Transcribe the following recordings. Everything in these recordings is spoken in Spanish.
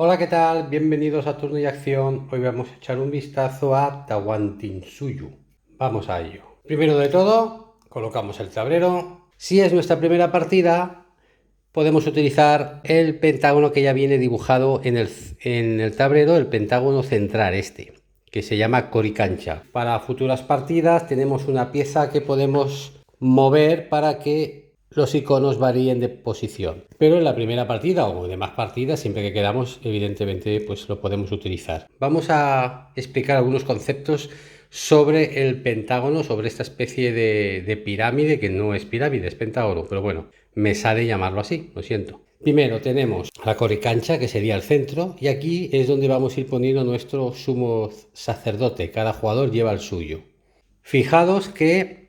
Hola, ¿qué tal? Bienvenidos a Turno y Acción. Hoy vamos a echar un vistazo a Tawantinsuyo. Vamos a ello. Primero de todo, colocamos el tablero. Si es nuestra primera partida, podemos utilizar el pentágono que ya viene dibujado en el tablero, el pentágono central que se llama Coricancha. Para futuras partidas tenemos una pieza que podemos mover para que los iconos varíen de posición, pero en la primera partida o demás partidas, siempre que quedamos, evidentemente pues lo podemos utilizar. Vamos a explicar algunos conceptos sobre el pentágono, sobre esta especie de pirámide, que no es pirámide, es pentágono, pero bueno, me sale llamarlo así, lo siento. Primero tenemos la coricancha, que sería el centro, y aquí es donde vamos a ir poniendo nuestro sumo sacerdote. Cada jugador lleva el suyo. Fijaos que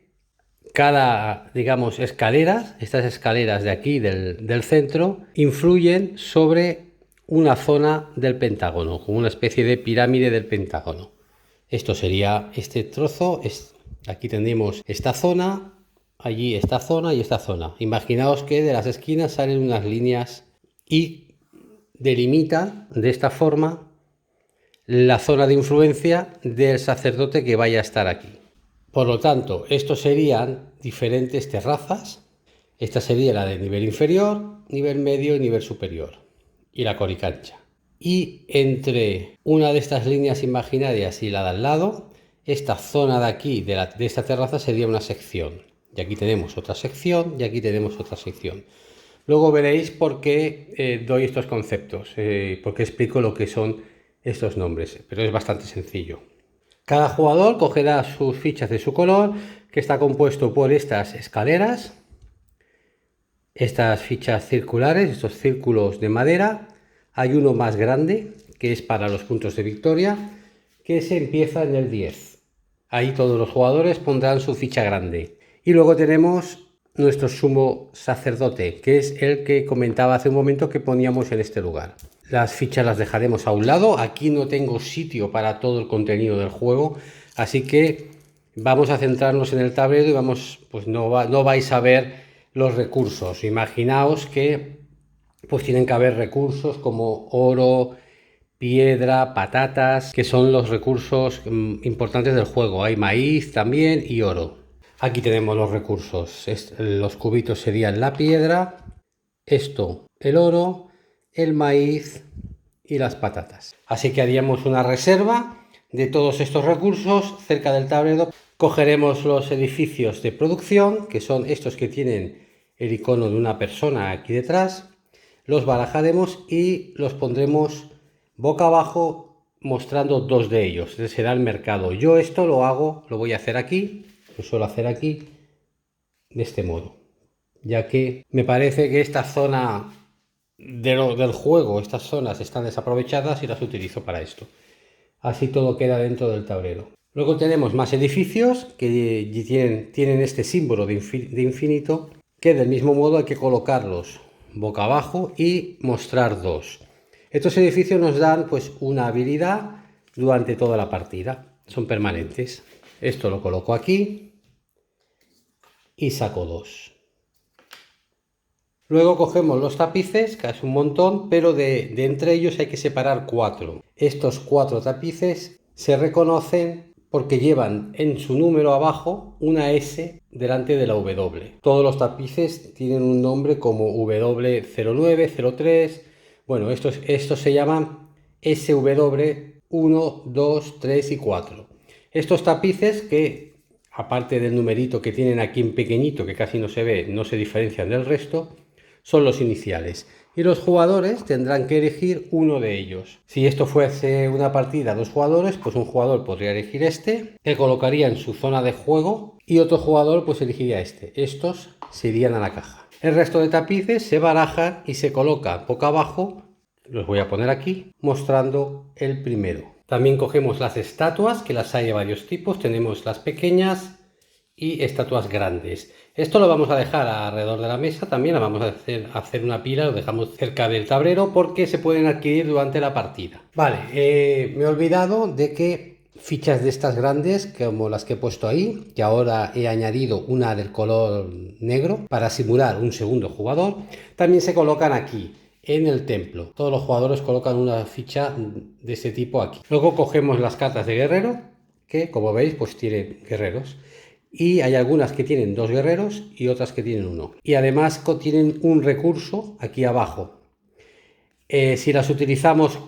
cada, digamos, escaleras, estas escaleras de aquí del centro, influyen sobre una zona del pentágono, como una especie de pirámide del pentágono. Esto sería este trozo, aquí tendríamos esta zona, allí esta zona y esta zona. Imaginaos que de las esquinas salen unas líneas y delimitan de esta forma la zona de influencia del sacerdote que vaya a estar aquí. Por lo tanto, estos serían diferentes terrazas. Esta sería la de nivel inferior, nivel medio y nivel superior. Y la coricancha. Y entre una de estas líneas imaginarias y la de al lado, esta zona de aquí, de esta terraza, sería una sección. Y aquí tenemos otra sección y aquí tenemos otra sección. Luego veréis por qué doy estos conceptos, por qué explico lo que son estos nombres, pero es bastante sencillo. Cada jugador cogerá sus fichas de su color, que está compuesto por estas escaleras, estas fichas circulares, estos círculos de madera. Hay uno más grande, que es para los puntos de victoria, que se empieza en el 10. Ahí todos los jugadores pondrán su ficha grande. Y luego tenemos nuestro sumo sacerdote, que es el que comentaba hace un momento que poníamos en este lugar. Las fichas las dejaremos a un lado. Aquí no tengo sitio para todo el contenido del juego, así que vamos a centrarnos en el tablero y pues no vais a ver los recursos. Imaginaos que pues tienen que haber recursos como oro, piedra, patatas, que son los recursos importantes del juego. Hay maíz también y oro. Aquí tenemos los recursos. Los cubitos serían la piedra, esto el oro, el maíz y las patatas. Así que haríamos una reserva de todos estos recursos cerca del tablero. Cogeremos los edificios de producción, que son estos que tienen el icono de una persona aquí detrás. Los barajaremos y los pondremos boca abajo, mostrando dos de ellos. Este será el mercado. Yo esto lo voy a hacer aquí, lo suelo hacer aquí, de este modo, ya que me parece que esta zona del juego, estas zonas están desaprovechadas y las utilizo para esto. Así todo queda dentro del tablero. Luego tenemos más edificios que tienen este símbolo de infinito, que del mismo modo hay que colocarlos boca abajo y mostrar dos. Estos edificios nos dan pues una habilidad durante toda la partida, son permanentes. Esto lo coloco aquí y saco dos. Luego cogemos los tapices, que es un montón, pero de entre ellos hay que separar 4. Estos 4 tapices se reconocen porque llevan en su número abajo una S delante de la W. Todos los tapices tienen un nombre como W09, 03. Bueno, estos se llaman SW 1, 2, 3 y 4. Estos tapices, que aparte del numerito que tienen aquí en pequeñito, que casi no se ve, no se diferencian del resto, son los iniciales. Y los jugadores tendrán que elegir uno de ellos. Si esto fuese una partida a 2 jugadores, pues un jugador podría elegir este, que colocaría en su zona de juego, y otro jugador pues elegiría este. Estos se irían a la caja. El resto de tapices se barajan y se colocan boca abajo. Los voy a poner aquí, mostrando el primero. También cogemos las estatuas, que las hay de varios tipos. Tenemos las pequeñas y estatuas grandes. Esto lo vamos a dejar alrededor de la mesa. También la vamos a hacer una pila, lo dejamos cerca del tablero porque se pueden adquirir durante la partida. Vale, me he olvidado de que fichas de estas grandes como las que he puesto ahí, que ahora he añadido una del color negro para simular un segundo jugador. También se colocan aquí en el templo. Todos los jugadores colocan una ficha de este tipo aquí. Luego cogemos las cartas de guerrero, que como veis pues tienen guerreros. Y hay algunas que tienen 2 guerreros y otras que tienen 1. Y además contienen un recurso aquí abajo. Si las utilizamos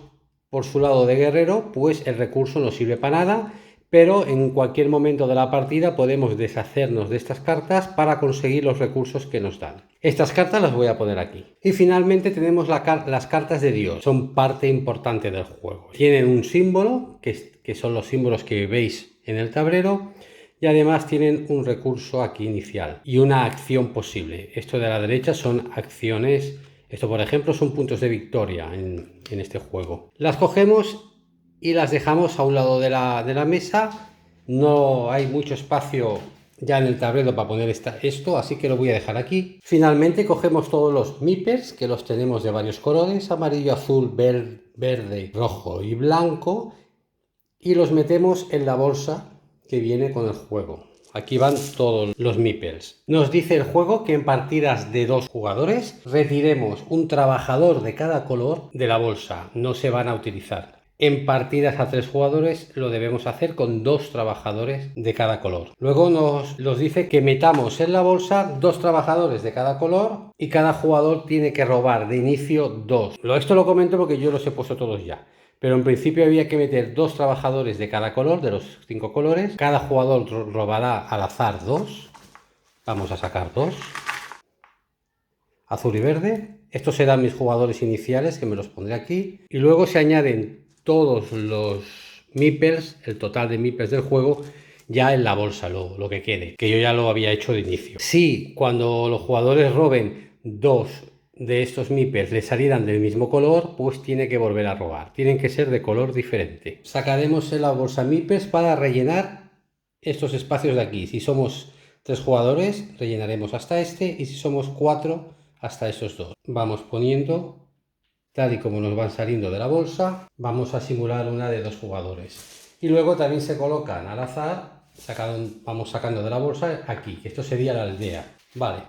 por su lado de guerrero, pues el recurso no sirve para nada, pero en cualquier momento de la partida podemos deshacernos de estas cartas para conseguir los recursos que nos dan. Estas cartas las voy a poner aquí. Y finalmente tenemos las cartas de Dios. Son parte importante del juego. Tienen un símbolo, que son los símbolos que veis en el tablero, y además tienen un recurso aquí inicial y una acción posible. Esto de la derecha son acciones. Esto, por ejemplo, son puntos de victoria en este juego. Las cogemos y las dejamos a un lado de la mesa. No hay mucho espacio ya en el tablero para poner esto, así que lo voy a dejar aquí. Finalmente cogemos todos los meeples, que los tenemos de varios colores: amarillo, azul, verde, rojo y blanco, y los metemos en la bolsa que viene con el juego. Aquí van todos los meeples. Nos dice el juego que en partidas de 2 jugadores retiremos un trabajador de cada color de la bolsa. No se van a utilizar. En partidas a 3 jugadores lo debemos hacer con 2 trabajadores de cada color. Luego nos dice que metamos en la bolsa 2 trabajadores de cada color y cada jugador tiene que robar de inicio 2. Esto lo comento porque yo los he puesto todos ya. Pero en principio había que meter 2 trabajadores de cada color, de los 5 colores. Cada jugador robará al azar 2. Vamos a sacar 2. Azul y verde. Estos serán mis jugadores iniciales, que me los pondré aquí. Y luego se añaden todos los meeples, el total de meeples del juego, ya en la bolsa, lo que quede. Que yo ya lo había hecho de inicio. Si cuando los jugadores roben 2 de estos meeples le salieran del mismo color, pues tiene que volver a robar. Tienen que ser de color diferente. Sacaremos en la bolsa meeples para rellenar estos espacios de aquí. Si somos 3 jugadores, rellenaremos hasta este, y si somos 4, hasta esos 2. Vamos poniendo tal y como nos van saliendo de la bolsa. Vamos a simular una de 2 jugadores. Y luego también se colocan al azar, vamos sacando de la bolsa aquí, que esto sería la aldea. Vale.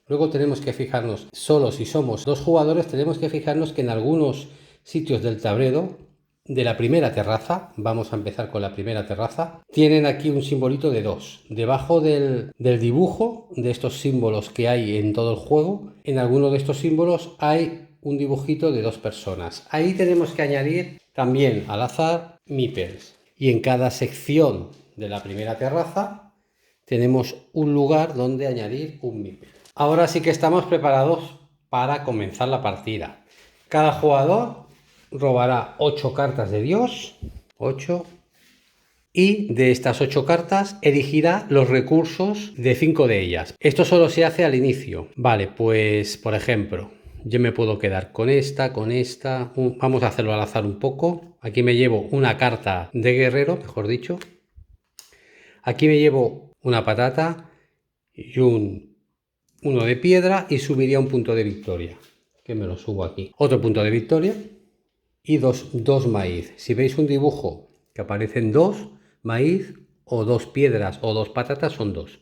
Luego tenemos que fijarnos, solo si somos 2 jugadores, tenemos que fijarnos que en algunos sitios del tablero de la primera terraza, vamos a empezar con la primera terraza, tienen aquí un simbolito de 2. Debajo del dibujo de estos símbolos que hay en todo el juego, en alguno de estos símbolos hay un dibujito de 2 personas. Ahí tenemos que añadir también al azar meeples. Y en cada sección de la primera terraza tenemos un lugar donde añadir un meeple. Ahora sí que estamos preparados para comenzar la partida. Cada jugador robará 8 cartas de Dios, 8, y de estas 8 cartas elegirá los recursos de 5 de ellas. Esto solo se hace al inicio. Vale, pues por ejemplo, yo me puedo quedar con esta, vamos a hacerlo al azar un poco. Aquí me llevo una carta de guerrero, mejor dicho. Aquí me llevo una patata y uno de piedra, y subiría un punto de victoria, que me lo subo aquí. Otro punto de victoria y dos maíz. Si veis un dibujo que aparecen 2 maíz o 2 piedras o 2 patatas, son 2.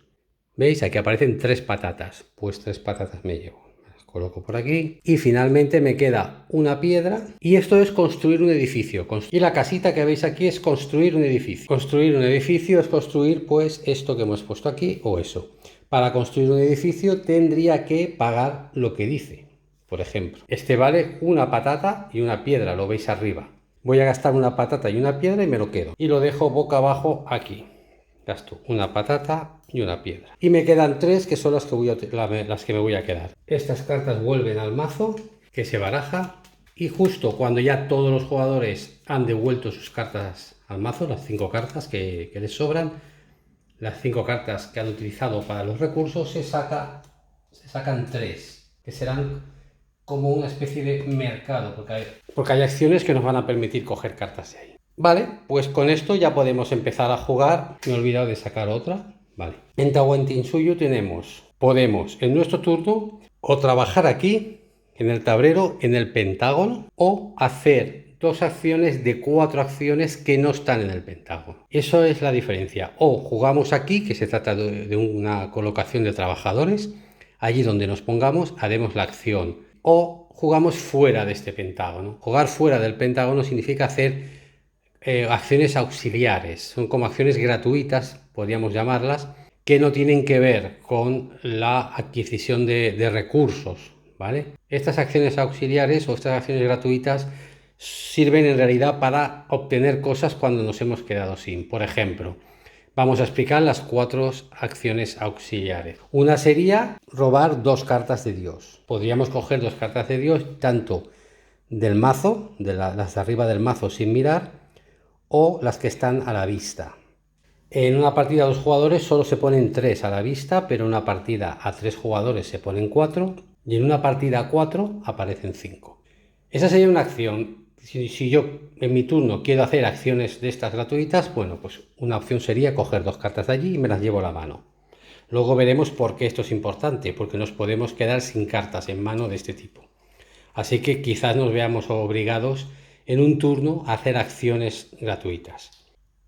¿Veis? Aquí aparecen 3 patatas. Pues 3 patatas me llevo. Las coloco por aquí. Y finalmente me queda una piedra. Y esto es construir un edificio. Y la casita que veis aquí es construir un edificio. Construir un edificio es construir pues esto que hemos puesto aquí o eso. Para construir un edificio tendría que pagar lo que dice. Por ejemplo, este vale una patata y una piedra, lo veis arriba. Voy a gastar una patata y una piedra y me lo quedo. Y lo dejo boca abajo aquí. Gasto una patata y una piedra. Y me quedan 3 que son las que me voy a quedar. Estas cartas vuelven al mazo, que se baraja. Y justo cuando ya todos los jugadores han devuelto sus cartas al mazo, las 5 cartas que les sobran, las 5 cartas que han utilizado para los recursos, se sacan 3, que serán como una especie de mercado, porque hay acciones que nos van a permitir coger cartas de ahí. Vale, pues con esto ya podemos empezar a jugar. Me he olvidado de sacar otra. Vale. En Tawantinsuyu podemos en nuestro turno o trabajar aquí en el tablero en el pentágono, o hacer 2 acciones de 4 acciones que no están en el pentágono. Eso es la diferencia. O jugamos aquí, que se trata de una colocación de trabajadores, allí donde nos pongamos haremos la acción. O jugamos fuera de este pentágono. Jugar fuera del pentágono significa hacer acciones auxiliares. Son como acciones gratuitas, podríamos llamarlas, que no tienen que ver con la adquisición de recursos, ¿vale? Estas acciones auxiliares o estas acciones gratuitas sirven en realidad para obtener cosas cuando nos hemos quedado sin. Por ejemplo, vamos a explicar las 4 acciones auxiliares. Una sería robar 2 cartas de Dios. Podríamos coger 2 cartas de Dios, tanto del mazo, las de arriba del mazo sin mirar, o las que están a la vista. En una partida a 2 jugadores solo se ponen 3 a la vista, pero en una partida a 3 jugadores se ponen 4 y en una partida a 4 aparecen 5. Esa sería una acción. Si yo en mi turno quiero hacer acciones de estas gratuitas, bueno, pues una opción sería coger 2 cartas de allí y me las llevo a la mano. Luego veremos por qué esto es importante, porque nos podemos quedar sin cartas en mano de este tipo. Así que quizás nos veamos obligados en un turno a hacer acciones gratuitas.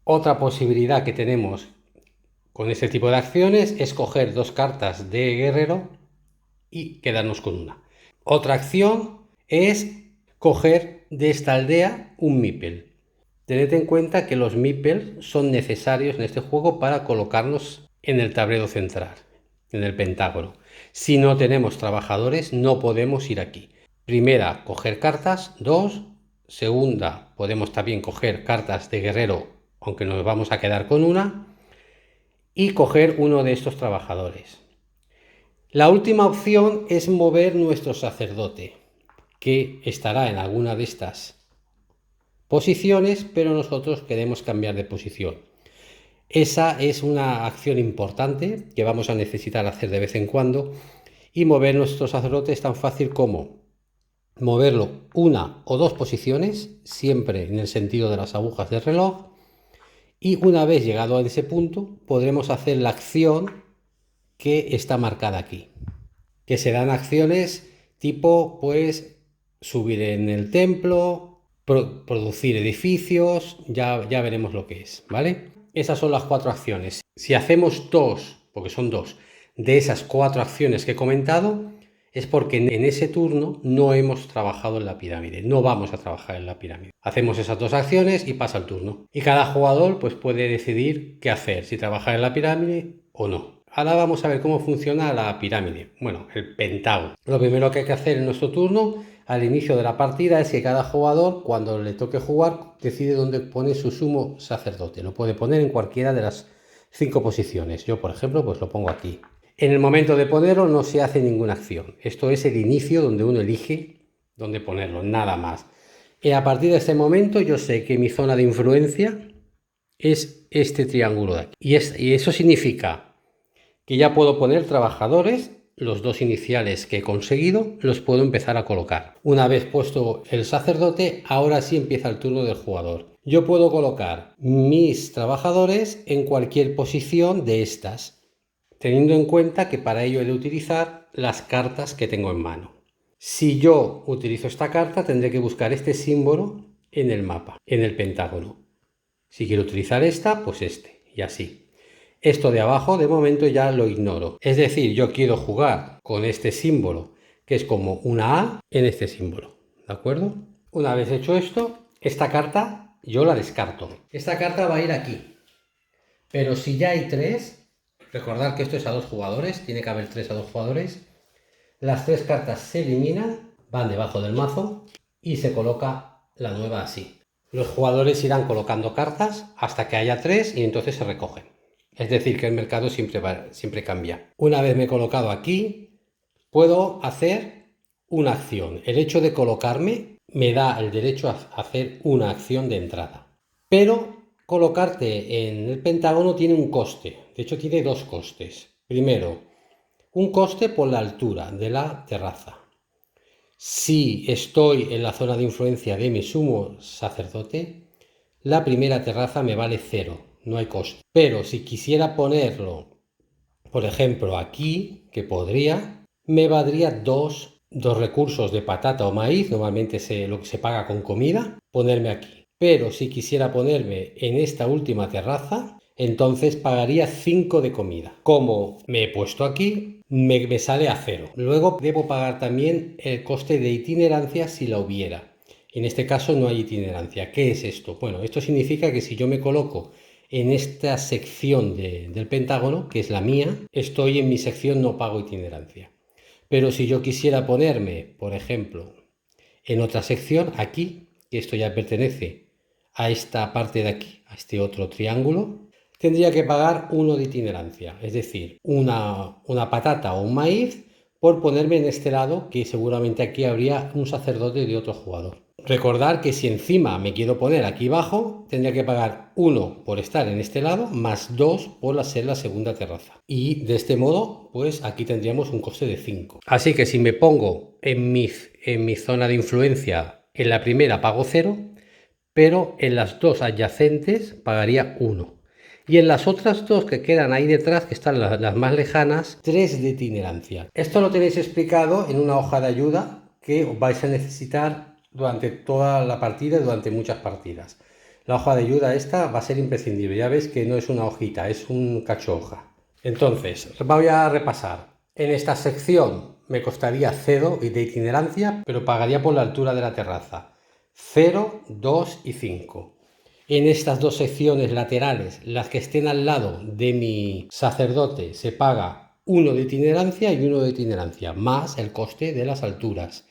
Otra posibilidad que tenemos con este tipo de acciones es coger 2 cartas de guerrero y quedarnos con una. Otra acción es coger de esta aldea un meeple. Tened en cuenta que los meeples son necesarios en este juego para colocarnos en el tablero central, en el pentágono. Si no tenemos trabajadores, no podemos ir aquí. Primera, coger cartas. 2, segunda, podemos también coger cartas de guerrero, aunque nos vamos a quedar con una, y coger uno de estos trabajadores. La última opción es mover nuestro sacerdote, que estará en alguna de estas posiciones, pero nosotros queremos cambiar de posición. Esa es una acción importante que vamos a necesitar hacer de vez en cuando, y mover nuestro sacerdote es tan fácil como moverlo 1 o 2 posiciones, siempre en el sentido de las agujas del reloj, y una vez llegado a ese punto podremos hacer la acción que está marcada aquí, que serán acciones tipo pues subir en el templo, producir edificios, ya veremos lo que es, ¿vale? Esas son las 4 acciones. Si hacemos 2, porque son 2, de esas 4 acciones que he comentado, es porque en ese turno no hemos trabajado en la pirámide, no vamos a trabajar en la pirámide. Hacemos esas 2 acciones y pasa el turno. Y cada jugador pues puede decidir qué hacer, si trabajar en la pirámide o no. Ahora vamos a ver cómo funciona la pirámide, bueno, el pentágono. Lo primero que hay que hacer en nuestro turno, al inicio de la partida, es que cada jugador, cuando le toque jugar, decide dónde pone su sumo sacerdote. Lo puede poner en cualquiera de las 5 posiciones. Yo, por ejemplo, pues lo pongo aquí. En el momento de ponerlo no se hace ninguna acción. Esto es el inicio donde uno elige dónde ponerlo, nada más. Y a partir de ese momento yo sé que mi zona de influencia es este triángulo de aquí. Y eso significa que ya puedo poner trabajadores, los 2 iniciales que he conseguido, los puedo empezar a colocar. Una vez puesto el sacerdote, ahora sí empieza el turno del jugador. Yo puedo colocar mis trabajadores en cualquier posición de estas, teniendo en cuenta que para ello he de utilizar las cartas que tengo en mano. Si yo utilizo esta carta, tendré que buscar este símbolo en el mapa, en el pentágono. Si quiero utilizar esta, pues este, y así. Esto de abajo, de momento, ya lo ignoro. Es decir, yo quiero jugar con este símbolo, que es como una A en este símbolo, ¿de acuerdo? Una vez hecho esto, esta carta yo la descarto. Esta carta va a ir aquí. Pero si ya hay 3... Recordad que esto es a 2 jugadores, tiene que haber 3 a 2 jugadores. Las 3 cartas se eliminan, van debajo del mazo y se coloca la nueva así. Los jugadores irán colocando cartas hasta que haya 3 y entonces se recogen. Es decir, que el mercado siempre cambia. Una vez me he colocado aquí, puedo hacer una acción. El hecho de colocarme me da el derecho a hacer una acción de entrada. Pero colocarte en el pentágono tiene un coste. De hecho, tiene 2 costes. Primero, un coste por la altura de la terraza. Si estoy en la zona de influencia de mi sumo sacerdote, la primera terraza me vale 0, no hay coste. Pero si quisiera ponerlo, por ejemplo, aquí, que podría, me valdría 2 2 recursos de patata o maíz, normalmente lo que se paga con comida, ponerme aquí. Pero si quisiera ponerme en esta última terraza, entonces pagaría 5 de comida. Como me he puesto aquí, me sale a 0. Luego debo pagar también el coste de itinerancia si la hubiera. En este caso no hay itinerancia. ¿Qué es esto? Bueno, esto significa que si yo me coloco en esta sección del Pentágono, que es la mía, estoy en mi sección no pago itinerancia. Pero si yo quisiera ponerme, por ejemplo, en otra sección, aquí, que esto ya pertenece a esta parte de aquí, a este otro triángulo, tendría que pagar 1 de itinerancia, es decir, una patata o un maíz por ponerme en este lado, que seguramente aquí habría un sacerdote de otro jugador. Recordar que si encima me quiero poner aquí abajo, tendría que pagar 1 por estar en este lado, más 2 por ser la segunda terraza. Y de este modo, pues aquí tendríamos un coste de 5. Así que si me pongo en mi zona de influencia, en la primera pago 0, pero en las dos adyacentes pagaría 1. Y en las otras dos que quedan ahí detrás, que están las más lejanas, 3 de itinerancia. Esto lo tenéis explicado en una hoja de ayuda que vais a necesitar durante toda la partida y durante muchas partidas. La hoja de ayuda esta va a ser imprescindible. Ya veis que no es una hojita, es un cacho hoja. Entonces, voy a repasar. En esta sección me costaría 0 de itinerancia, pero pagaría por la altura de la terraza. 0, 2 y 5. En estas dos secciones laterales, las que estén al lado de mi sacerdote, se paga 1 de itinerancia y 1 de itinerancia, más el coste de las alturas.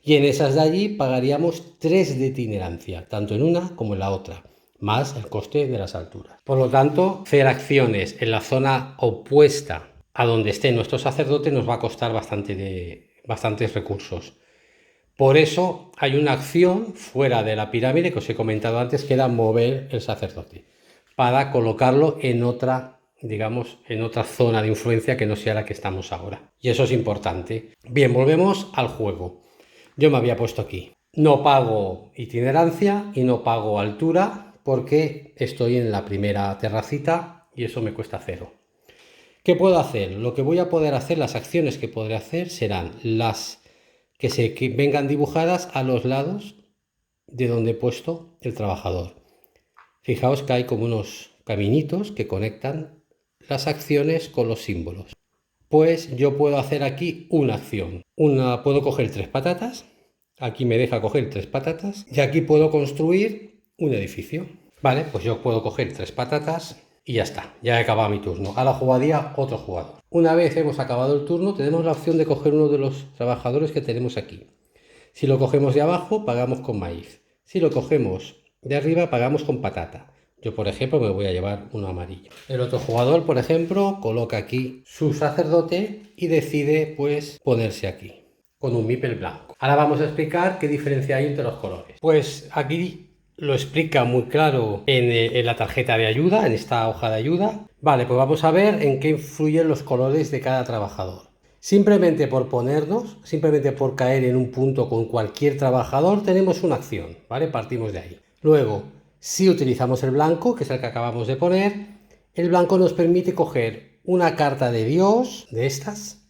Y en esas de allí pagaríamos 3 de itinerancia, tanto en una como en la otra, más el coste de las alturas. Por lo tanto, hacer acciones en la zona opuesta a donde esté nuestro sacerdote nos va a costar bastantes recursos. Por eso hay una acción fuera de la pirámide que os he comentado antes, que era mover el sacerdote, para colocarlo en otra, digamos, en otra zona de influencia que no sea la que estamos ahora. Y eso es importante. Bien, volvemos al juego. Yo me había puesto aquí. No pago itinerancia y no pago altura porque estoy en la primera terracita y eso me cuesta 0. ¿Qué puedo hacer? Lo que voy a poder hacer, las acciones que podré hacer serán las que vengan dibujadas a los lados de donde he puesto el trabajador. Fijaos que hay como unos caminitos que conectan las acciones con los símbolos. Pues yo puedo hacer aquí una acción. Puedo coger 3 patatas, aquí me deja coger 3 patatas y aquí puedo construir un edificio. Vale, pues yo puedo coger 3 patatas y ya está, ya he acabado mi turno. Ahora jugaría otro jugador. Una vez hemos acabado el turno, tenemos la opción de coger uno de los trabajadores que tenemos aquí. Si lo cogemos de abajo, pagamos con maíz. Si lo cogemos de arriba, pagamos con patata. Yo, por ejemplo, me voy a llevar uno amarillo. El otro jugador, por ejemplo, coloca aquí su sacerdote y decide, pues, ponerse aquí, con un mipel blanco. Ahora vamos a explicar qué diferencia hay entre los colores. Pues aquí lo explica muy claro en la tarjeta de ayuda, en esta hoja de ayuda. Vale, pues vamos a ver en qué influyen los colores de cada trabajador. Simplemente por ponernos, simplemente por caer en un punto con cualquier trabajador, tenemos una acción, ¿vale? Partimos de ahí. Luego, si utilizamos el blanco, que es el que acabamos de poner, el blanco nos permite coger una carta de Dios, de estas,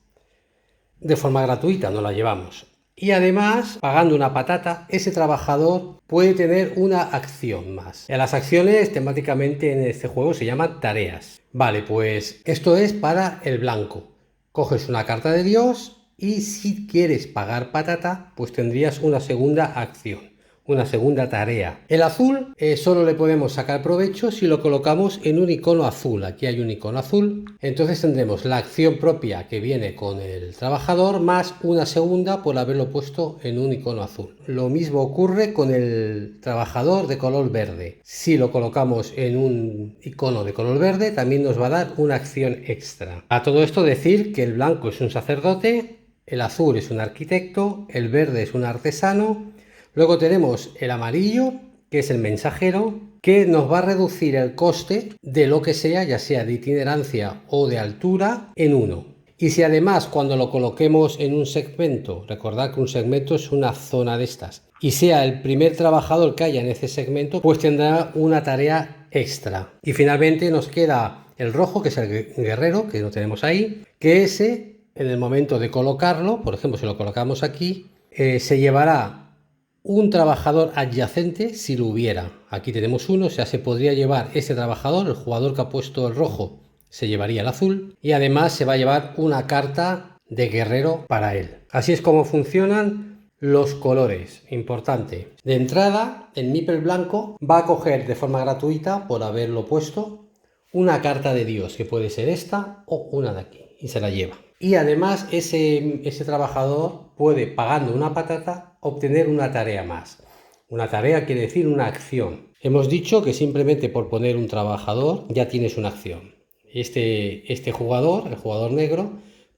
de forma gratuita, no la llevamos. Y además, pagando una patata, ese trabajador puede tener una acción más. Las acciones temáticamente en este juego se llaman tareas. Vale, pues esto es para el blanco. Coges una carta de Dios y si quieres pagar patata, pues tendrías una segunda acción, una segunda tarea. El azul solo le podemos sacar provecho si lo colocamos en un icono azul. Aquí hay un icono azul. Entonces tendremos la acción propia que viene con el trabajador más una segunda por haberlo puesto en un icono azul. Lo mismo ocurre con el trabajador de color verde. Si lo colocamos en un icono de color verde, también nos va a dar una acción extra. A todo esto decir que el blanco es un sacerdote, el azul es un arquitecto, el verde es un artesano. Luego tenemos el amarillo, que es el mensajero, que nos va a reducir el coste de lo que sea, ya sea de itinerancia o de altura, en 1. Y si además cuando lo coloquemos en un segmento, recordad que un segmento es una zona de estas, y sea el primer trabajador que haya en ese segmento, pues tendrá una tarea extra. Y finalmente nos queda el rojo, que es el guerrero, que lo tenemos ahí, que ese en el momento de colocarlo, por ejemplo, si lo colocamos aquí, se llevará un trabajador adyacente si lo hubiera. Aquí tenemos uno, o sea, se podría llevar ese trabajador, el jugador que ha puesto el rojo se llevaría el azul y además se va a llevar una carta de guerrero para él. Así es como funcionan los colores. Importante. De entrada, el Meeple blanco va a coger de forma gratuita, por haberlo puesto, una carta de Dios, que puede ser esta o una de aquí, y se la lleva. Y además ese trabajador puede, pagando una patata, obtener una tarea más. Una tarea quiere decir una acción. Hemos dicho que simplemente por poner un trabajador ya tienes una acción. Este jugador, el jugador negro,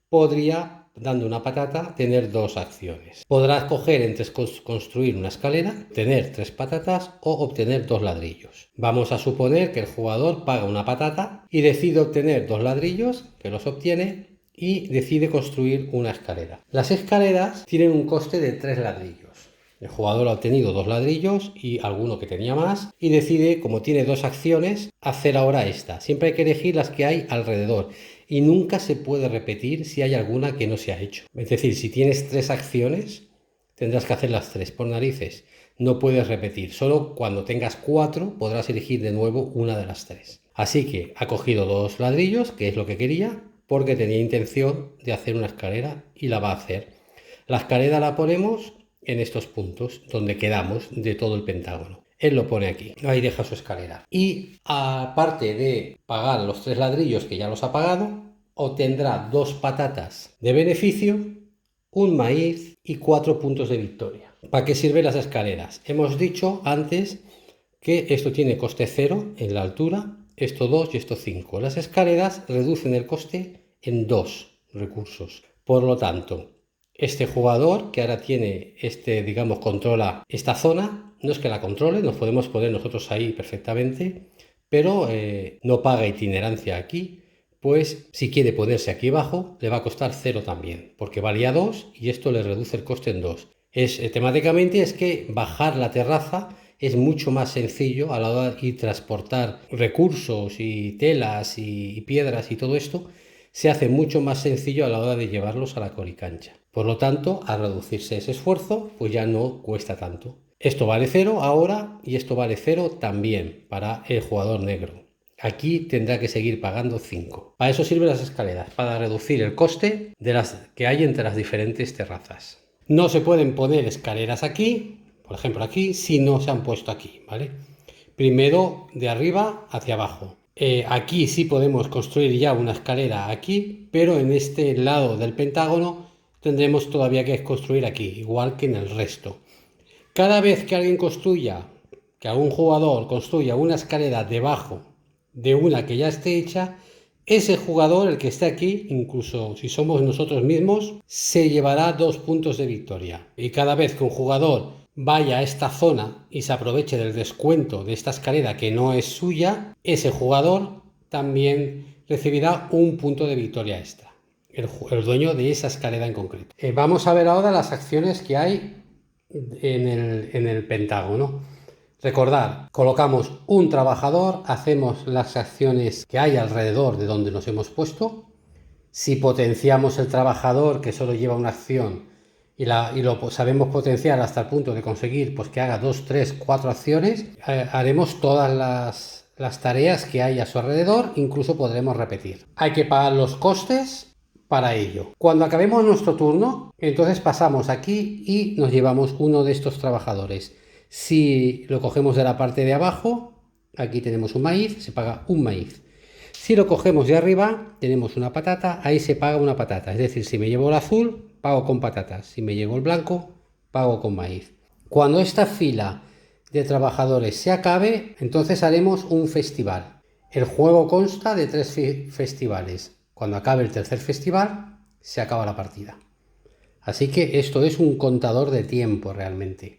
podría, dando una patata, tener dos acciones. Podrás coger entre construir una escalera, tener 3 patatas o obtener 2 ladrillos. Vamos a suponer que el jugador paga una patata y decide obtener 2 ladrillos, que los obtiene, y decide construir una escalera. Las escaleras tienen un coste de 3 ladrillos. El jugador ha obtenido 2 ladrillos y alguno que tenía más y decide, como tiene 2 acciones, hacer ahora esta. Siempre hay que elegir las que hay alrededor y nunca se puede repetir si hay alguna que no se ha hecho. Es decir, si tienes 3 acciones, tendrás que hacer las 3 por narices. No puedes repetir. Solo cuando tengas 4 podrás elegir de nuevo una de las 3. Así que ha cogido 2 ladrillos, que es lo que quería, porque tenía intención de hacer una escalera y la va a hacer. La escalera la ponemos en estos puntos donde quedamos de todo el pentágono. Él lo pone aquí, ahí deja su escalera. Y aparte de pagar los 3 ladrillos que ya los ha pagado, obtendrá 2 patatas de beneficio, un maíz y 4 puntos de victoria. ¿Para qué sirven las escaleras? Hemos dicho antes que esto tiene coste 0 en la altura, esto 2 y esto 5. Las escaleras reducen el coste en 2 recursos. Por lo tanto, este jugador que ahora tiene digamos, controla esta zona, no es que la controle, nos podemos poner nosotros ahí perfectamente, pero no paga itinerancia aquí, pues si quiere ponerse aquí abajo le va a costar 0 también, porque valía 2 y esto le reduce el coste en 2. Temáticamente es que bajar la terraza es mucho más sencillo a la hora de transportar recursos y telas y piedras y todo esto, se hace mucho más sencillo a la hora de llevarlos a la coricancha. Por lo tanto, al reducirse ese esfuerzo, pues ya no cuesta tanto. Esto vale 0 ahora y esto vale 0 también para el jugador negro. Aquí tendrá que seguir pagando 5. Para eso sirven las escaleras, para reducir el coste de las que hay entre las diferentes terrazas. No se pueden poner escaleras aquí, por ejemplo aquí, si no se han puesto aquí, ¿vale? Primero de arriba hacia abajo. Aquí sí podemos construir ya una escalera aquí, pero en este lado del pentágono tendremos todavía que construir aquí, igual que en el resto. Cada vez que alguien construya, que algún jugador construya una escalera debajo de una que ya esté hecha, ese jugador, el que esté aquí, incluso si somos nosotros mismos, se llevará 2 puntos de victoria. Y cada vez que un jugador vaya a esta zona y se aproveche del descuento de esta escalera que no es suya, ese jugador también recibirá un punto de victoria extra, el dueño de esa escalera en concreto. Vamos a ver ahora las acciones que hay en el pentágono. Recordad, colocamos un trabajador, hacemos las acciones que hay alrededor de donde nos hemos puesto. Si potenciamos el trabajador que solo lleva una acción y lo sabemos potenciar hasta el punto de conseguir pues que haga 2, 3, 4 acciones, haremos todas las tareas que hay a su alrededor, incluso podremos repetir. Hay que pagar los costes para ello. Cuando acabemos nuestro turno, entonces pasamos aquí y nos llevamos uno de estos trabajadores. Si lo cogemos de la parte de abajo, aquí tenemos un maíz, se paga un maíz. Si lo cogemos de arriba, tenemos una patata, ahí se paga una patata. Es decir, si me llevo el azul, pago con patatas. Si me llevo el blanco, pago con maíz. Cuando esta fila de trabajadores se acabe, entonces haremos un festival. El juego consta de 3 festivales. Cuando acabe el tercer festival, se acaba la partida. Así que esto es un contador de tiempo realmente.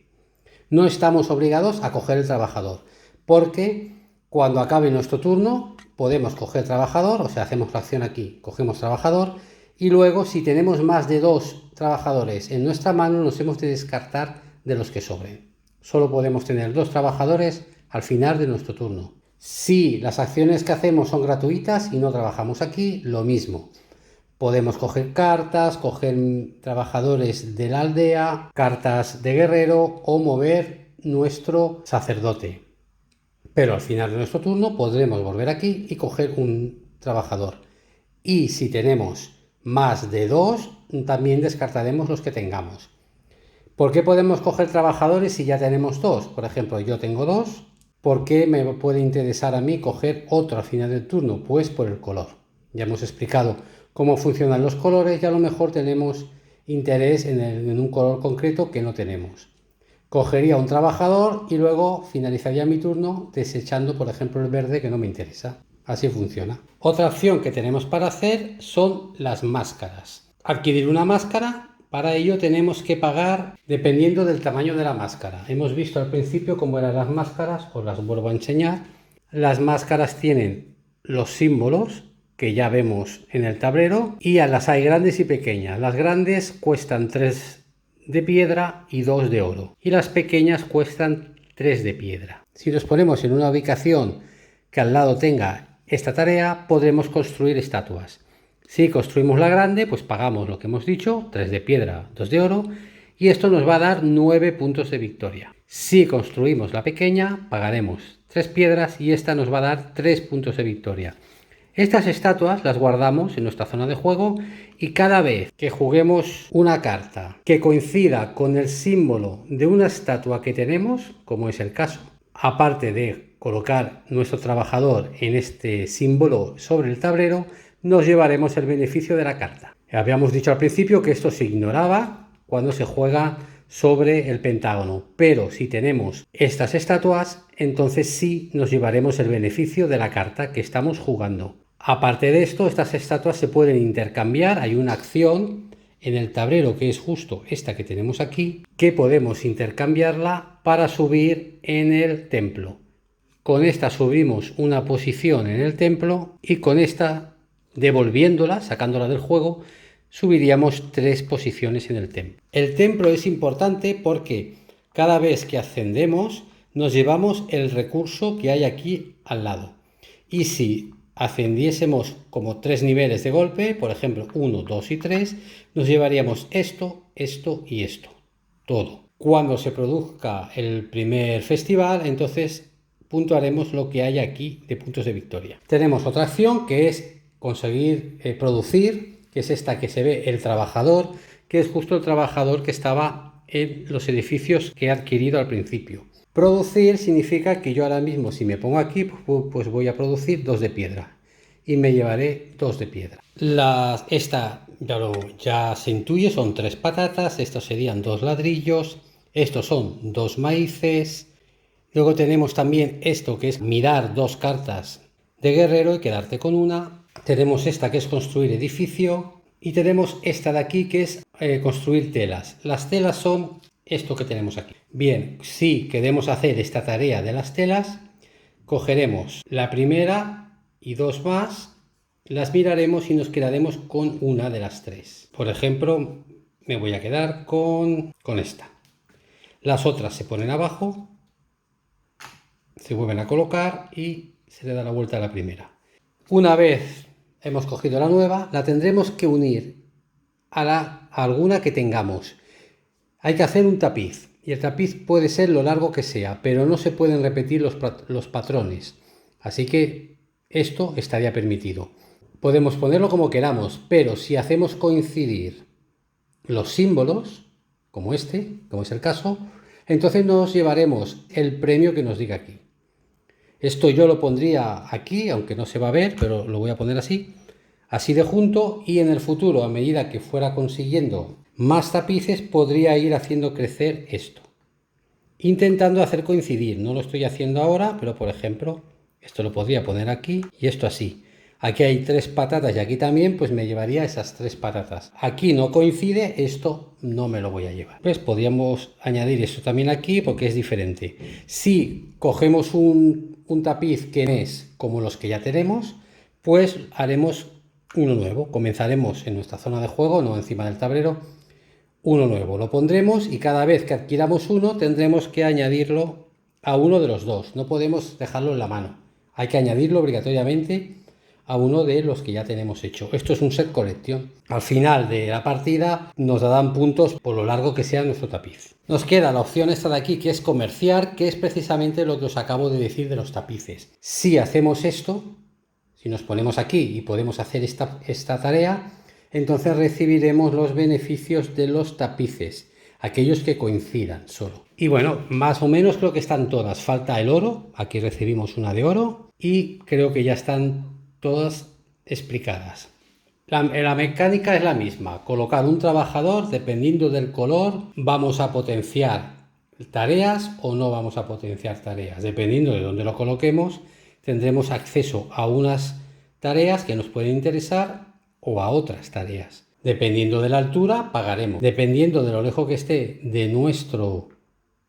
No estamos obligados a coger el trabajador, porque cuando acabe nuestro turno podemos coger trabajador, o sea, hacemos la acción aquí, cogemos trabajador, y luego si tenemos más de 2 trabajadores en nuestra mano nos hemos de descartar de los que sobren. Solo podemos tener 2 trabajadores al final de nuestro turno. Si las acciones que hacemos son gratuitas y no trabajamos aquí, lo mismo. Podemos coger cartas, coger trabajadores de la aldea, cartas de guerrero o mover nuestro sacerdote. Pero al final de nuestro turno podremos volver aquí y coger un trabajador. Y si tenemos más de 2, también descartaremos los que tengamos. ¿Por qué podemos coger trabajadores si ya tenemos 2? Por ejemplo, yo tengo 2. ¿Por qué me puede interesar a mí coger otro al final del turno? Pues por el color. Ya hemos explicado cómo funcionan los colores y a lo mejor tenemos interés en un color concreto que no tenemos. Cogería un trabajador y luego finalizaría mi turno desechando, por ejemplo, el verde que no me interesa. Así funciona. Otra opción que tenemos para hacer son las máscaras. Adquirir una máscara. Para ello tenemos que pagar dependiendo del tamaño de la máscara. Hemos visto al principio cómo eran las máscaras, os las vuelvo a enseñar. Las máscaras tienen los símbolos que ya vemos en el tablero y las hay grandes y pequeñas. Las grandes cuestan 3 de piedra y 2 de oro y las pequeñas cuestan 3 de piedra. Si nos ponemos en una ubicación que al lado tenga esta tarea, podremos construir estatuas. Si construimos la grande, pues pagamos lo que hemos dicho, 3 de piedra, 2 de oro, y esto nos va a dar 9 puntos de victoria. Si construimos la pequeña, pagaremos 3 piedras y esta nos va a dar 3 puntos de victoria. Estas estatuas las guardamos en nuestra zona de juego y cada vez que juguemos una carta que coincida con el símbolo de una estatua que tenemos, como es el caso, aparte de colocar nuestro trabajador en este símbolo sobre el tablero, nos llevaremos el beneficio de la carta. Habíamos dicho al principio que esto se ignoraba cuando se juega sobre el pentágono, pero si tenemos estas estatuas, entonces sí nos llevaremos el beneficio de la carta que estamos jugando. Aparte de esto, estas estatuas se pueden intercambiar. Hay una acción en el tablero que es justo esta que tenemos aquí, que podemos intercambiarla para subir en el templo. Con esta subimos una posición en el templo y con esta, devolviéndola, sacándola del juego, subiríamos 3 posiciones en el templo. El templo es importante porque cada vez que ascendemos nos llevamos el recurso que hay aquí al lado. Y si ascendiésemos como 3 niveles de golpe, por ejemplo 1, 2 y 3, nos llevaríamos esto, esto y esto, todo. Cuando se produzca el primer festival, entonces puntuaremos lo que hay aquí de puntos de victoria. Tenemos otra acción que es conseguir producir, que es esta que se ve, el trabajador, que es justo el trabajador que estaba en los edificios que he adquirido al principio. Producir significa que yo ahora mismo, si me pongo aquí, pues voy a producir 2 de piedra y me llevaré 2 de piedra. Esta ya se intuye, son 3 patatas, estos serían 2 ladrillos, estos son 2 maíces. Luego tenemos también esto que es mirar 2 cartas de guerrero y quedarte con una. Tenemos esta que es construir edificio y tenemos esta de aquí que es construir telas. Las telas son esto que tenemos aquí. Bien, si queremos hacer esta tarea de las telas, cogeremos la primera y 2 más, las miraremos y nos quedaremos con una de las 3. Por ejemplo, me voy a quedar con esta. Las otras se ponen abajo, se vuelven a colocar y se le da la vuelta a la primera. Una vez hemos cogido la nueva, la tendremos que unir a alguna que tengamos. Hay que hacer un tapiz y el tapiz puede ser lo largo que sea, pero no se pueden repetir los patrones. Así que esto estaría permitido. Podemos ponerlo como queramos, pero si hacemos coincidir los símbolos, como este, como es el caso, entonces nos llevaremos el premio que nos diga aquí. Esto yo lo pondría aquí, aunque no se va a ver, pero lo voy a poner así de junto, y en el futuro, a medida que fuera consiguiendo más tapices, podría ir haciendo crecer esto, intentando hacer coincidir. No lo estoy haciendo ahora, pero por ejemplo, esto lo podría poner aquí y esto así. Aquí hay 3 patatas y aquí también, pues me llevaría esas 3 patatas. Aquí no coincide, esto no me lo voy a llevar. Pues podríamos añadir esto también aquí porque es diferente. Si cogemos un tapiz que es como los que ya tenemos, pues haremos uno nuevo. Comenzaremos en nuestra zona de juego, no encima del tablero, uno nuevo. Lo pondremos y cada vez que adquiramos uno tendremos que añadirlo a uno de los 2. No podemos dejarlo en la mano. Hay que añadirlo obligatoriamente a uno de los que ya tenemos hecho. Esto es un set collection. Al final de la partida nos darán puntos por lo largo que sea nuestro tapiz. Nos queda la opción esta de aquí, que es comerciar, que es precisamente lo que os acabo de decir de los tapices. Si hacemos esto, si nos ponemos aquí y podemos hacer esta tarea, entonces recibiremos los beneficios de los tapices, aquellos que coincidan solo. Y bueno, más o menos creo que están todas. Falta el oro, aquí recibimos una de oro y creo que ya están todas explicadas. La mecánica es la misma, colocar un trabajador, dependiendo del color, vamos a potenciar tareas o no vamos a potenciar tareas. Dependiendo de dónde lo coloquemos, tendremos acceso a unas tareas que nos pueden interesar o a otras tareas. Dependiendo de la altura, pagaremos. Dependiendo de lo lejos que esté de nuestro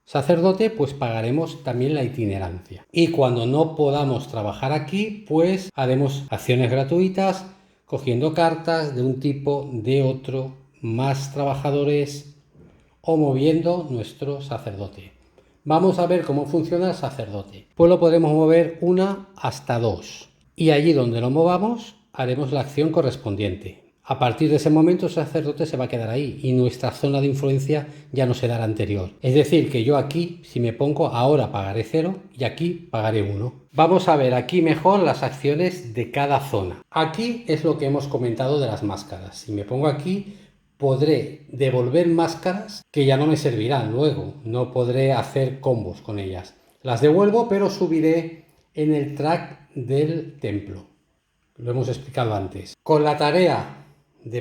sacerdote, pues pagaremos también la itinerancia. Y cuando no podamos trabajar aquí, pues haremos acciones gratuitas, cogiendo cartas de un tipo, de otro, más trabajadores o moviendo nuestro sacerdote. Vamos a ver cómo funciona el sacerdote. Pues lo podemos mover una hasta 2. Y allí donde lo movamos, haremos la acción correspondiente. A partir de ese momento el sacerdote se va a quedar ahí y nuestra zona de influencia ya no será la anterior. Es decir, que yo aquí, si me pongo ahora, pagaré 0 y aquí pagaré 1. Vamos a ver aquí mejor las acciones de cada zona. Aquí es lo que hemos comentado de las máscaras. Si me pongo aquí, podré devolver máscaras que ya no me servirán luego. No podré hacer combos con ellas. Las devuelvo, pero subiré en el track del templo. Lo hemos explicado antes. Con la tarea de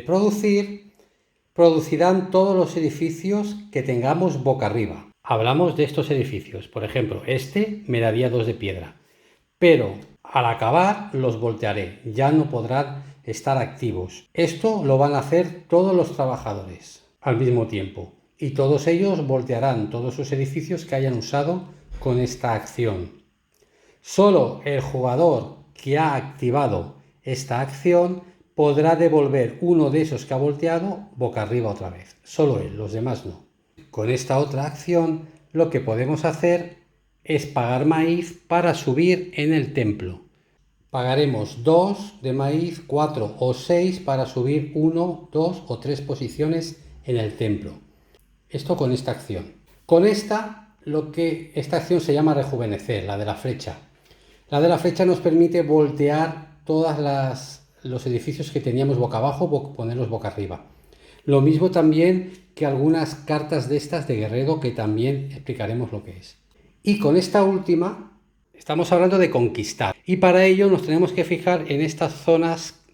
producirán todos los edificios que tengamos boca arriba. Hablamos de estos edificios. Por ejemplo, este me daría 2 de piedra. Pero al acabar los voltearé. Ya no podrán estar activos. Esto lo van a hacer todos los trabajadores al mismo tiempo. Y todos ellos voltearán todos sus edificios que hayan usado con esta acción. Solo el jugador que ha activado esta acción podrá devolver uno de esos que ha volteado boca arriba otra vez. Solo él, los demás no. Con esta otra acción lo que podemos hacer es pagar maíz para subir en el templo. Pagaremos 2 de maíz, 4 o 6 para subir 1, 2 o 3 posiciones en el templo. Esto con esta acción. Con esta acción se llama rejuvenecer, la de la flecha. La de la flecha nos permite voltear todos los edificios que teníamos boca abajo, ponerlos boca arriba. Lo mismo también que algunas cartas de estas de guerrero, que también explicaremos lo que es. Y con esta última estamos hablando de conquistar. Y para ello nos tenemos que fijar en estas zonas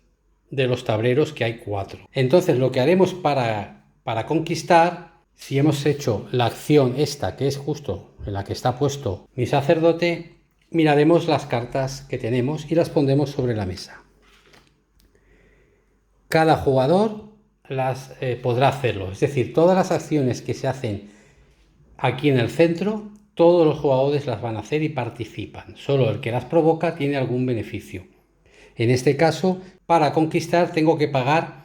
de los tableros, que hay 4. Entonces lo que haremos para conquistar, si hemos hecho la acción esta, que es justo en la que está puesto mi sacerdote, miraremos las cartas que tenemos y las pondremos sobre la mesa. Cada jugador podrá hacerlo, es decir, todas las acciones que se hacen aquí en el centro, todos los jugadores las van a hacer y participan. Solo el que las provoca tiene algún beneficio. En este caso, para conquistar tengo que pagar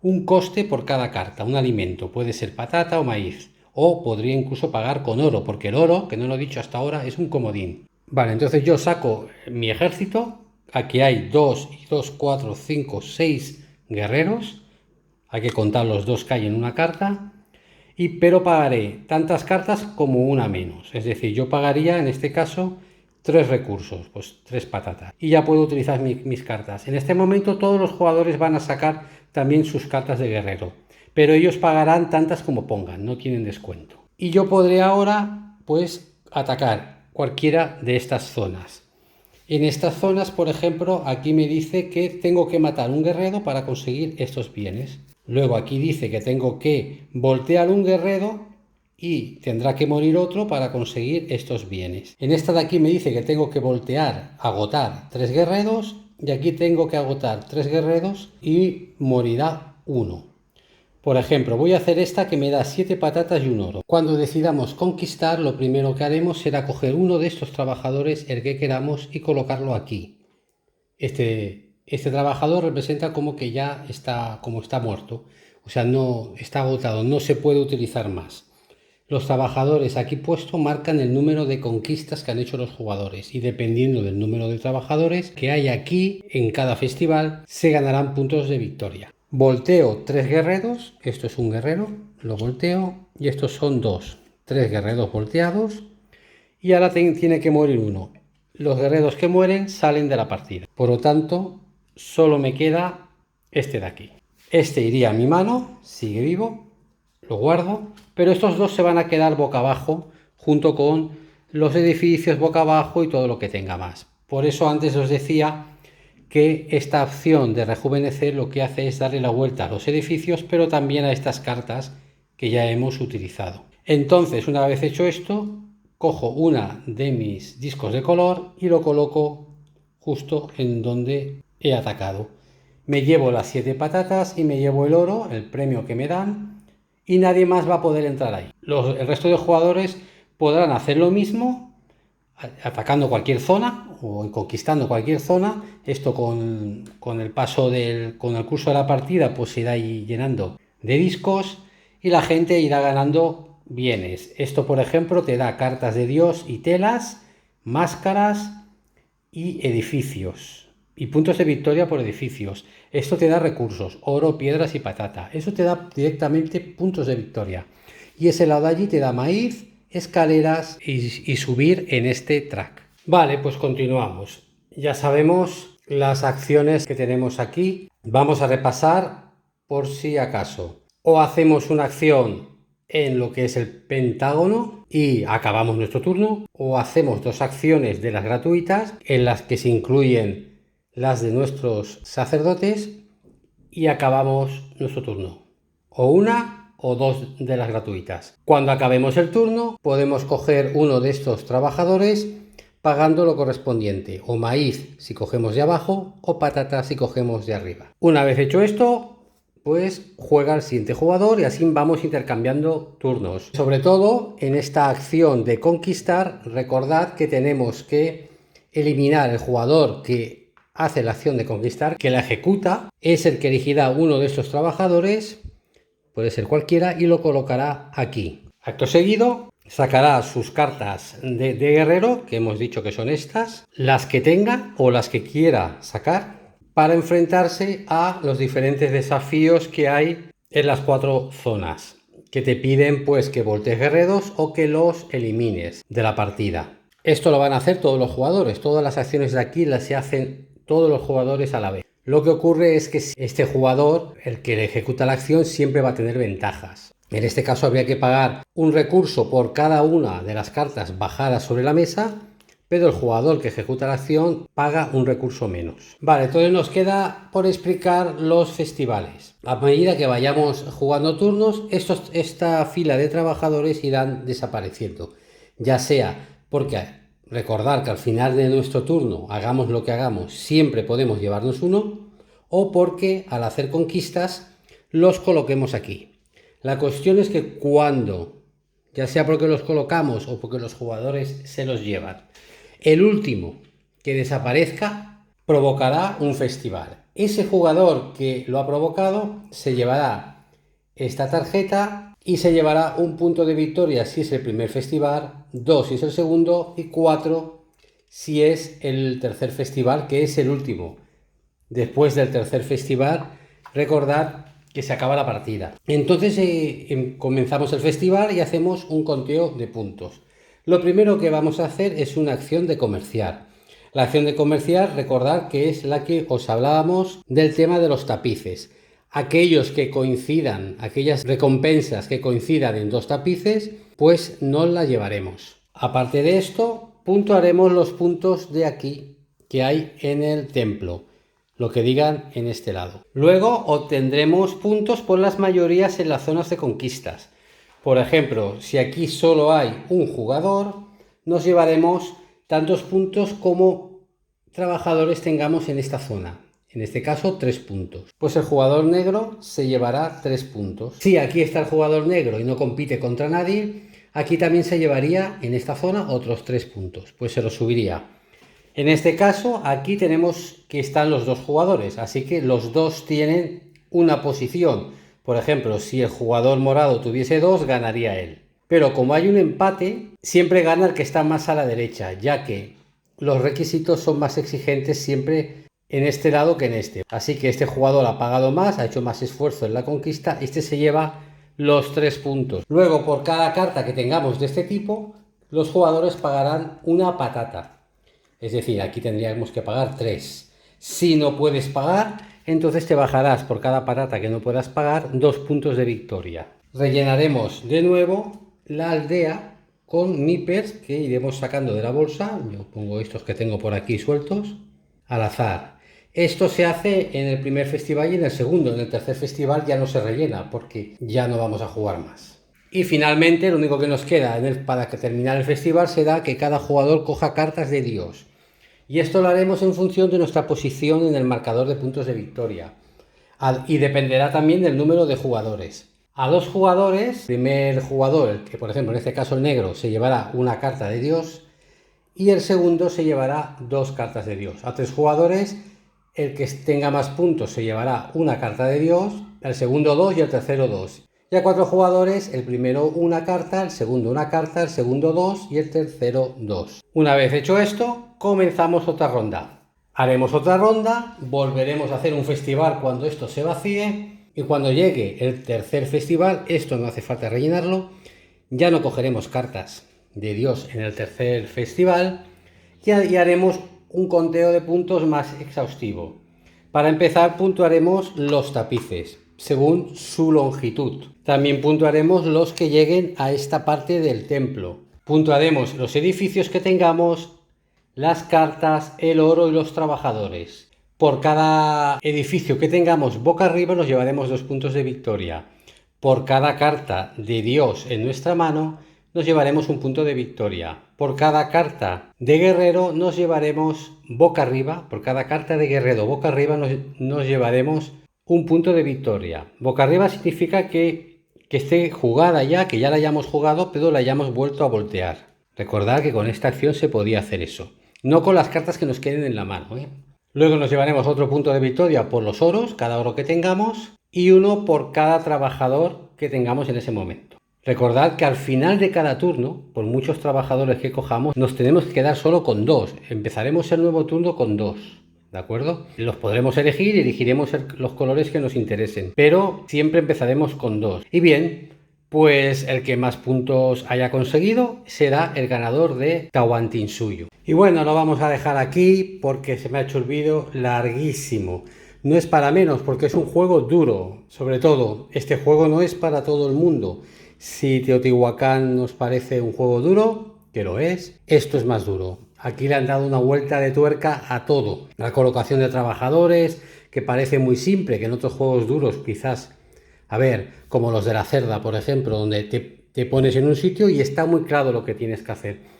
un coste por cada carta, un alimento, puede ser patata o maíz, o podría incluso pagar con oro, porque el oro, que no lo he dicho hasta ahora, es un comodín. Vale, entonces yo saco mi ejército. Aquí hay 2 y 2, 4, 5, 6 guerreros. Hay que contar los 2 que hay en una carta. Pero pagaré tantas cartas como una menos. Es decir, yo pagaría en este caso 3 recursos, pues 3 patatas. Y ya puedo utilizar mis cartas. En este momento todos los jugadores van a sacar también sus cartas de guerrero. Pero ellos pagarán tantas como pongan, no tienen descuento. Y yo podré ahora pues atacar cualquiera de estas zonas. En estas zonas, por ejemplo, aquí me dice que tengo que matar un guerrero para conseguir estos bienes. Luego aquí dice que tengo que voltear un guerrero y tendrá que morir otro para conseguir estos bienes. En esta de aquí me dice que tengo que agotar 3 guerreros, y aquí tengo que agotar 3 guerreros y morirá uno. Por ejemplo, voy a hacer esta que me da 7 patatas y un oro. Cuando decidamos conquistar, lo primero que haremos será coger uno de estos trabajadores, el que queramos, y colocarlo aquí. Este trabajador representa como que ya está muerto. O sea, no está agotado, no se puede utilizar más. Los trabajadores aquí puesto marcan el número de conquistas que han hecho los jugadores y dependiendo del número de trabajadores que hay aquí en cada festival se ganarán puntos de victoria. Volteo 3 guerreros, esto es un guerrero, lo volteo y estos son 3 guerreros volteados y ahora tiene que morir uno. Los guerreros que mueren salen de la partida. Por lo tanto, solo me queda este de aquí. Este iría a mi mano, sigue vivo, lo guardo, pero estos dos se van a quedar boca abajo junto con los edificios boca abajo y todo lo que tenga más. Por eso antes os decía que esta opción de rejuvenecer lo que hace es darle la vuelta a los edificios, pero también a estas cartas que ya hemos utilizado. Entonces, una vez hecho esto, cojo una de mis discos de color y lo coloco justo en donde he atacado. Me llevo las 7 patatas y me llevo el oro, el premio que me dan, y nadie más va a poder entrar ahí. El resto de jugadores podrán hacer lo mismo atacando cualquier zona o conquistando cualquier zona. Esto con el paso con el curso de la partida pues se irá llenando de discos y la gente irá ganando bienes. Esto, por ejemplo, te da cartas de Dios y telas, máscaras y edificios y puntos de victoria por edificios. Esto te da recursos, oro, piedras y patata. Eso te da directamente puntos de victoria. Y ese lado de allí te da maíz, escaleras y subir en este track. Vale, pues continuamos. Ya sabemos las acciones que tenemos aquí. Vamos a repasar por si acaso. O hacemos una acción en lo que es el pentágono y acabamos nuestro turno, o hacemos 2 acciones de las gratuitas en las que se incluyen las de nuestros sacerdotes y acabamos nuestro turno. O una o 2 de las gratuitas. Cuando acabemos el turno podemos coger uno de estos trabajadores pagando lo correspondiente, o maíz si cogemos de abajo o patata si cogemos de arriba. Una vez hecho esto, pues juega el siguiente jugador y así vamos intercambiando turnos. Sobre todo en esta acción de conquistar, recordad que tenemos que eliminar el jugador que hace la acción de conquistar, que la ejecuta, es el que elegirá uno de estos trabajadores, puede ser cualquiera, y lo colocará aquí. Acto seguido, sacará sus cartas de guerrero, que hemos dicho que son estas, las que tenga o las que quiera sacar, para enfrentarse a los diferentes desafíos que hay en las 4 zonas, que te piden pues que voltees guerreros o que los elimines de la partida. Esto lo van a hacer todos los jugadores, todas las acciones de aquí las se hacen todos los jugadores a la vez. Lo que ocurre es que este jugador, el que le ejecuta la acción, siempre va a tener ventajas. En este caso habría que pagar un recurso por cada una de las cartas bajadas sobre la mesa, pero el jugador que ejecuta la acción paga un recurso menos. Vale, entonces nos queda por explicar los festivales. A medida que vayamos jugando turnos, esta fila de trabajadores irán desapareciendo. Ya sea porque recordar que al final de nuestro turno, hagamos lo que hagamos, siempre podemos llevarnos uno, o porque al hacer conquistas los coloquemos aquí. La cuestión es que cuando, ya sea porque los colocamos o porque los jugadores se los llevan, el último que desaparezca provocará un festival. Ese jugador que lo ha provocado se llevará esta tarjeta y se llevará un punto de victoria si es el primer festival, 2 si es el segundo y 4 si es el tercer festival, que es el último. Después del tercer festival, recordad que se acaba la partida. Entonces comenzamos el festival y hacemos un conteo de puntos. Lo primero que vamos a hacer es una acción de comerciar. La acción de comerciar, recordad que es la que os hablábamos del tema de los tapices. Aquellos que coincidan, aquellas recompensas que coincidan en 2 tapices, pues nos las llevaremos. Aparte de esto, puntuaremos los puntos de aquí que hay en el templo, lo que digan en este lado. Luego obtendremos puntos por las mayorías en las zonas de conquistas. Por ejemplo, si aquí solo hay un jugador, nos llevaremos tantos puntos como trabajadores tengamos en esta zona. En este caso 3 puntos. Pues el jugador negro se llevará 3 puntos. Si aquí está el jugador negro y no compite contra nadie, aquí también se llevaría en esta zona otros 3 puntos. Pues se los subiría. En este caso aquí tenemos que están los 2 jugadores, así que los 2 tienen una posición. Por ejemplo, si el jugador morado tuviese 2, ganaría él. Pero como hay un empate, siempre gana el que está más a la derecha, ya que los requisitos son más exigentes siempre en este lado que en este. Así que este jugador ha pagado más, ha hecho más esfuerzo en la conquista, este se lleva los 3 puntos. Luego, por cada carta que tengamos de este tipo, los jugadores pagarán una patata. Es decir, aquí tendríamos que pagar 3. Si no puedes pagar, entonces te bajarás por cada patata que no puedas pagar 2 puntos de victoria. Rellenaremos de nuevo la aldea con nippers que iremos sacando de la bolsa. Yo pongo estos que tengo por aquí sueltos al azar. Esto se hace en el primer festival y en el segundo. En el tercer festival ya no se rellena porque ya no vamos a jugar más. Y finalmente lo único que nos queda para terminar el festival será que cada jugador coja cartas de Dios. Y esto lo haremos en función de nuestra posición en el marcador de puntos de victoria. Y dependerá también del número de jugadores. A 2 jugadores, el primer jugador, el que por ejemplo en este caso el negro, se llevará una carta de Dios y el segundo se llevará 2 cartas de Dios. A 3 jugadores, el que tenga más puntos se llevará una carta de Dios, el segundo 2 y el tercero 2. Y a 4 jugadores, el primero una carta, el segundo una carta, el segundo 2 y el tercero 2. Una vez hecho esto, comenzamos otra ronda. Haremos otra ronda, volveremos a hacer un festival cuando esto se vacíe. Y cuando llegue el tercer festival, esto no hace falta rellenarlo, ya no cogeremos cartas de Dios en el tercer festival y haremos un conteo de puntos más exhaustivo. Para empezar, puntuaremos los tapices según su longitud. También puntuaremos los que lleguen a esta parte del templo. Puntuaremos los edificios que tengamos, las cartas, el oro y los trabajadores. Por cada edificio que tengamos boca arriba nos llevaremos 2 puntos de victoria. Por cada carta de Dios en nuestra mano nos llevaremos 1 punto de victoria. Por cada carta de guerrero nos llevaremos boca arriba. Por cada carta de guerrero boca arriba nos llevaremos 1 punto de victoria. Boca arriba significa que esté jugada ya, que ya la hayamos jugado, pero la hayamos vuelto a voltear. Recordad que con esta acción se podía hacer eso. No con las cartas que nos queden en la mano, ¿eh? Luego nos llevaremos otro punto de victoria por los oros, cada oro que tengamos, y 1 por cada trabajador que tengamos en ese momento. Recordad que al final de cada turno, por muchos trabajadores que cojamos, nos tenemos que quedar solo con 2. Empezaremos el nuevo turno con 2, ¿de acuerdo? Los podremos elegir y elegiremos los colores que nos interesen, pero siempre empezaremos con 2. Y bien, pues el que más puntos haya conseguido será el ganador de Tawantinsuyu. Y bueno, lo vamos a dejar aquí porque se me ha hecho el vídeo larguísimo. No es para menos porque es un juego duro. Sobre todo, este juego no es para todo el mundo. Si Teotihuacán nos parece un juego duro, que lo es, esto es más duro. Aquí le han dado una vuelta de tuerca a todo. La colocación de trabajadores, que parece muy simple, que en otros juegos duros quizás, a ver, como los de la cerda, por ejemplo, donde te pones en un sitio y está muy claro lo que tienes que hacer.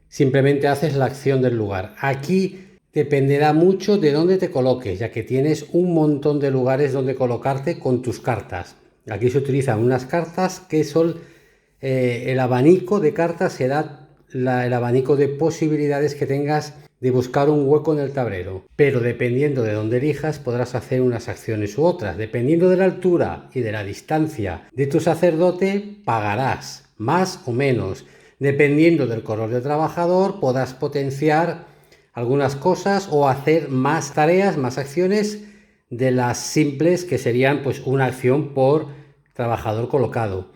Simplemente haces la acción del lugar. Aquí dependerá mucho de dónde te coloques, ya que tienes un montón de lugares donde colocarte con tus cartas. Aquí se utilizan unas cartas que son el abanico de cartas, será el abanico de posibilidades que tengas de buscar un hueco en el tablero. Pero dependiendo de dónde elijas, podrás hacer unas acciones u otras. Dependiendo de la altura y de la distancia de tu sacerdote, pagarás más o menos. Dependiendo del color del trabajador, podrás potenciar algunas cosas o hacer más tareas, más acciones de las simples, que serían pues una acción por trabajador colocado,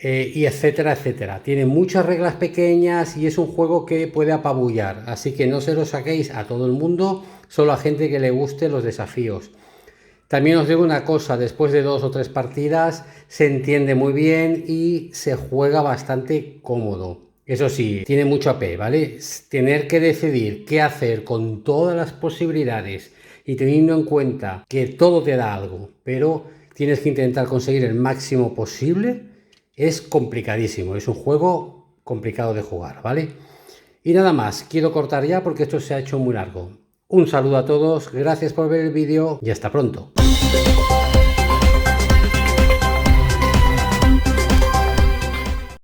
y etcétera, etcétera. Tiene muchas reglas pequeñas y es un juego que puede apabullar, así que no se lo saquéis a todo el mundo, solo a gente que le guste los desafíos. También os digo una cosa, después de 2 o 3 partidas se entiende muy bien y se juega bastante cómodo. Eso sí, tiene mucho AP, ¿vale? Tener que decidir qué hacer con todas las posibilidades y teniendo en cuenta que todo te da algo, pero tienes que intentar conseguir el máximo posible, es complicadísimo. Es un juego complicado de jugar, ¿vale? Y nada más, quiero cortar ya porque esto se ha hecho muy largo. Un saludo a todos, gracias por ver el vídeo y hasta pronto.